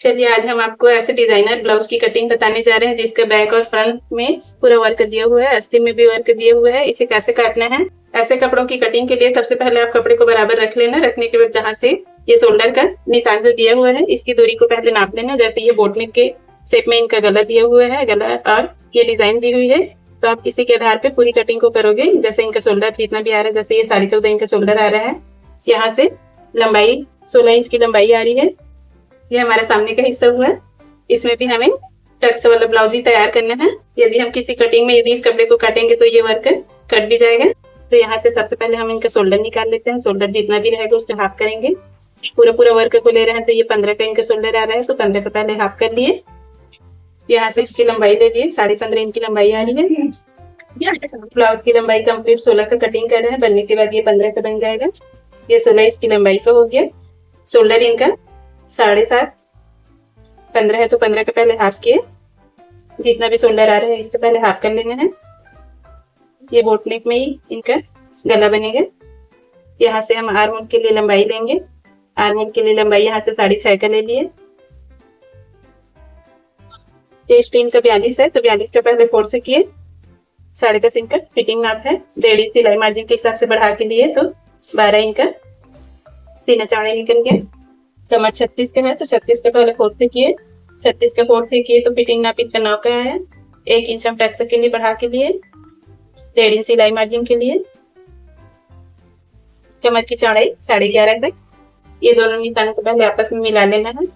चलिए आज हम आपको ऐसे डिजाइनर ब्लाउज की कटिंग बताने जा रहे हैं जिसके बैक और फ्रंट में पूरा वर्क दिया हुआ है, आस्तीन में भी वर्क दिए हुए है। इसे कैसे काटना है। ऐसे कपड़ों की कटिंग के लिए सबसे पहले आप कपड़े को बराबर रख लेना। रखने के बाद जहाँ से ये शोल्डर का निशान जो दिया हुआ है इसकी दूरी को पहले नाप लेना। जैसे ये बोट नेक के शेप में इनका गला दिया हुआ है, गला और ये डिजाइन दी हुई है, तो आप इसी के आधार पे पूरी कटिंग को करोगे। जैसे इनका शोल्डर जितना भी आ रहा है, जैसे ये 14.5 इंच का शोल्डर आ रहा है, यहाँ से लंबाई 16 इंच की लंबाई आ रही है। ये हमारा सामने का हिस्सा हुआ। इसमें भी हमें टक्स वाला ब्लाउज ही तैयार करना है। यदि हम किसी कटिंग में यदि इस कपड़े को काटेंगे तो ये वर्क कट भी जाएगा। तो यहाँ से सबसे पहले हम इनका शोल्डर निकाल लेते हैं। शोल्डर जितना भी रहेगा उसका हाफ करेंगे। पूरा वर्क को ले रहे हैं तो ये 15 का इनका शोल्डर आ रहा है, तो 15 का पहले हाफ कर लिए। यहाँ से इसकी लंबाई ले लिए, 15.5 इंच की लंबाई आ रही है। ब्लाउज की लंबाई कंप्लीट 16 का कटिंग कर रहे हैं। बनने के बाद ये 15 का बन जाएगा। ये 16 इसकी लंबाई का हो गया। शोल्डर इनका 7.5, 15 है तो 15 का पहले हाफ किए। जितना भी शोल्डर आ रहा है इससे पहले हाफ कर लेना है। ये बोट नेक में ही इनका गला बनेगा। यहाँ से हम आर्म होल के लिए लंबाई लेंगे। आर्म होल के लिए लंबाई यहाँ से 6.5 का ले लिए। चेस्ट इनका 42 है तो 42 का पहले 4 से किए। 10.5 इंच का फिटिंग नाप है। 1.5 इंच सिलाई मार्जिन के हिसाब से बढ़ा के लिए तो 12 इंच का सीना चौड़ाई निकल गया। कमर 36 का है तो 36 का पहले 4 से किए। 36 का 4 से किए तो फिटिंग नाप इनका 9 का है। 1 इंच हम टक्स के लिए बढ़ा के लिए। 1.5 इंच सिलाई मार्जिन के लिए। कमर की चौड़ाई 11.5 तक। ये दोनों निशानों को पहले आपस में मिला लेना है।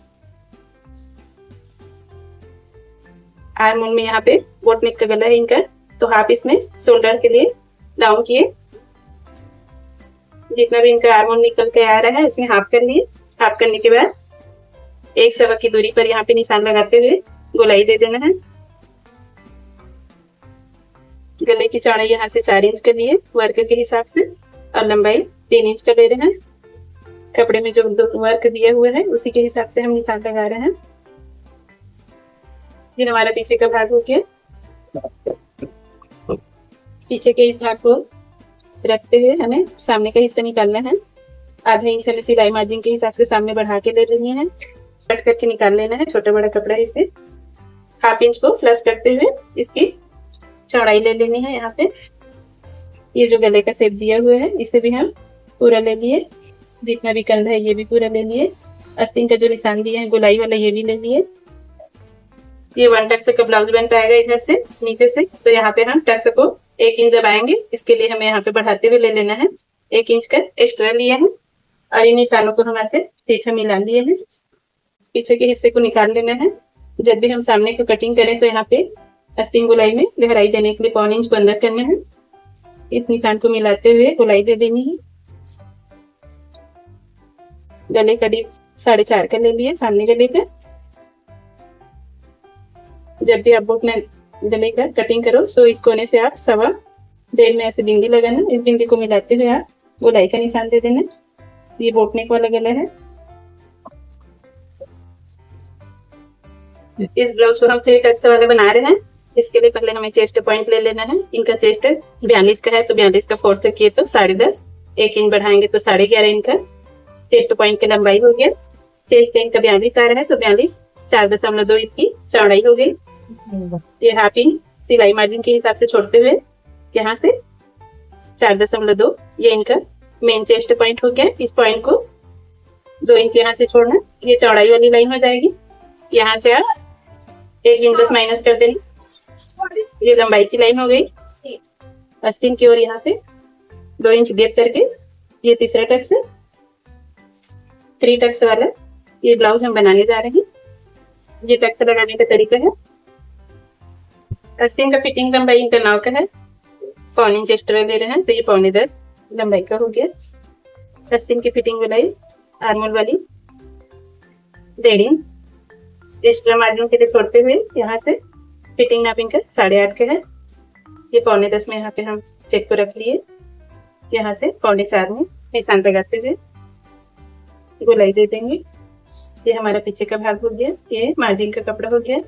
आर्म होल में यहाँ पे बोट नेक का गला है इनका, तो हाफ इसमें शोल्डर के लिए डाउन किए। जितना भी इनका आर्म होल निकल के आ रहा है उसमें हाफ कर लिए। हाफ करने के बाद 1 सवा की दूरी पर यहाँ पे निशान लगाते हुए गोलाई दे देना है। गले की चौड़ाई यहाँ से 4 इंच के लिए वर्क के हिसाब से, और लंबाई 3 इंच का ले रहे हैं। कपड़े में जो वर्क दिया हुआ है उसी के हिसाब से हम निशान लगा रहे हैं। ये हमारा पीछे का भाग हो गया। पीछे के इस भाग को रखते हुए हमें सामने का हिस्सा निकालना है। ½ इंच हमें सिलाई मार्जिन के हिसाब से सामने बढ़ा के ले लेनी है। कट करके निकाल लेना है। छोटा बड़ा कपड़ा इसे ½ इंच को प्लस करते हुए इसकी चौड़ाई ले लेनी है। यहाँ पे ये जो गले का शेप दिया हुआ है इसे भी हम पूरा ले लिए। जितना भी कंधा है ये भी पूरा ले लिए। आस्तीन का जो निशान दिया है गोलाई वाला ये भी ले लिए। ये 1 टक्स का ब्लाउज बन पाएगा इधर से नीचे से। तो यहाँ पे हम टक्स को 1 इंच दबाएंगे। इसके लिए हमें यहाँ पे बढ़ाते हुए ले लेना है। 1 इंच का एक्स्ट्रा लिया है और इन निशानों को हम ऐसे पीछे मिला लिए हैं। पीछे के हिस्से को निकाल लेना है। जब भी हम सामने को कटिंग करें तो यहाँ पे आस्तीन गोलाई में गहराई देने के लिए 1.25 इंच को अंदर करना है। इस निशान को मिलाते हुए गोलाई दे देनी है। गले करीब 4.5 का ले लिए सामने गले का। जब भी आप बोट नेक गले का कटिंग करो तो इस कोने से आप 1.25 में ऐसे बिंदी लगाना। इस बिंदी को मिलाते हुए आप गोलाई का निशान दे देना। ये बोट नेक वाला गला है। इस ब्लाउज को हम 3 टक्स वाले बना रहे हैं। इसके लिए पहले हमें चेस्ट पॉइंट ले लेना है। इनका चेस्ट 42 का है तो 42 का 4 से किए तो 10.5। 1 इंच बढ़ाएंगे तो 11.5 इंच का चेस्ट पॉइंट की लंबाई हो गया। चेस्ट इनका 42 आ रहा है तो 42 4.2 इंच की चौड़ाई हो गई। ये ½ इंच सिलाई मार्जिन के हिसाब से छोड़ते हुए यहाँ से 4.2 ये इनका मेन चेस्ट पॉइंट हो गया। इस पॉइंट को 2 इंच यहाँ से छोड़ना। ये चौड़ाई वाली लाइन हो जाएगी। यहाँ से आप 1 इंच बस माइनस कर देना। ये लंबाई की लाइन हो गई। आस्तीन की ओर यहाँ पे 2 इंच गैप करके ये तीसरा टक्स है। 3 टक्स वाला ये ब्लाउज हम बनाने जा रहे हैं। ये टक्स लगाने का तरीका है। आस्तीन का फिटिंग लंबाई इनका 9 का है। 1.25 इंच एक्स्ट्रा ले रहे हैं तो ये 9.25 लंबाई का हो गया। आस्तीन की फिटिंग गोलाई आर्म होल वाली 1.5 इंच एक्स्ट्रा मार्जिन के लिए छोड़ते हुए यहाँ से फिटिंग नाप इनका 8.5 का है। ये 9.25 में यहाँ पे हम चेक को रख लिए। यहाँ से 4.25 में निशान लगाते हुए गोलाई दे देंगे। ये हमारा पीछे का भाग हो गया। ये मार्जिन का कपड़ा हो गया।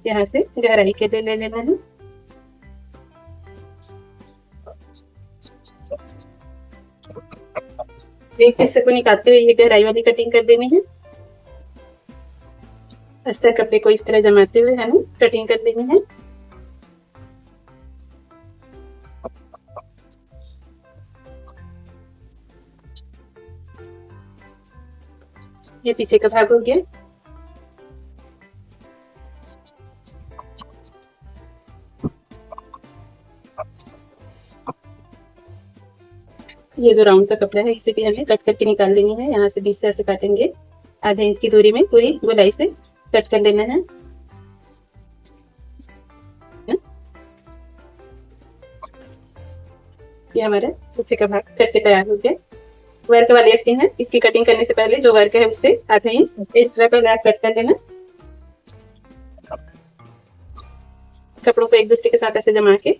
यहाँ से गहराई के लिए ले लेना है। एक हिस्से को निकालते हुए ये गहराई वाली कटिंग कर देनी है। अस्तर कपड़े को इस तरह जमाते हुए हमें कटिंग कर लेनी है। ये पीछे का भाग हो गया। ये जो राउंड का कपड़ा है इसे भी हमें कट करके निकाल लेनी है। यहाँ से बीच से ऐसे काटेंगे, आधे इंच की दूरी में पूरी गोलाई से कट कर लेना है। ये हमारा पीछे का भाग कट के तैयार हो गया। वर्क वाली आस्तीन है, इसकी कटिंग करने से पहले जो वर्क है उससे आधा इंच एक्स्ट्रा पहले आप कट कर लेना। कपड़ों को एक दूसरे के साथ ऐसे जमा के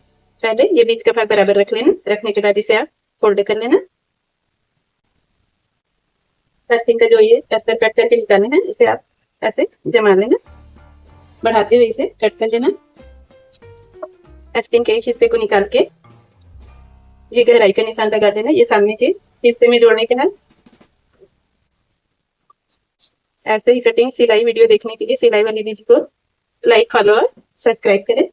पहले ये बीच का भाग बराबर रख लेना। रखने के बाद इसे आप फोल्ड कर लेना। आस्तीन का जो ये अस्तर कट करके निकालना है इसे आप ऐसे जमा लेना, बढ़ाते हुए इसे कट कर लेना। आस्तीन के एक हिस्से को निकाल के ये गहराई का निशान लगा देना, ये सामने के हिस्से में जोड़ने के बाद। ऐसे ही कटिंग सिलाई वीडियो देखने के लिए सिलाई वाली दीदी को लाइक, फॉलो और सब्सक्राइब करें।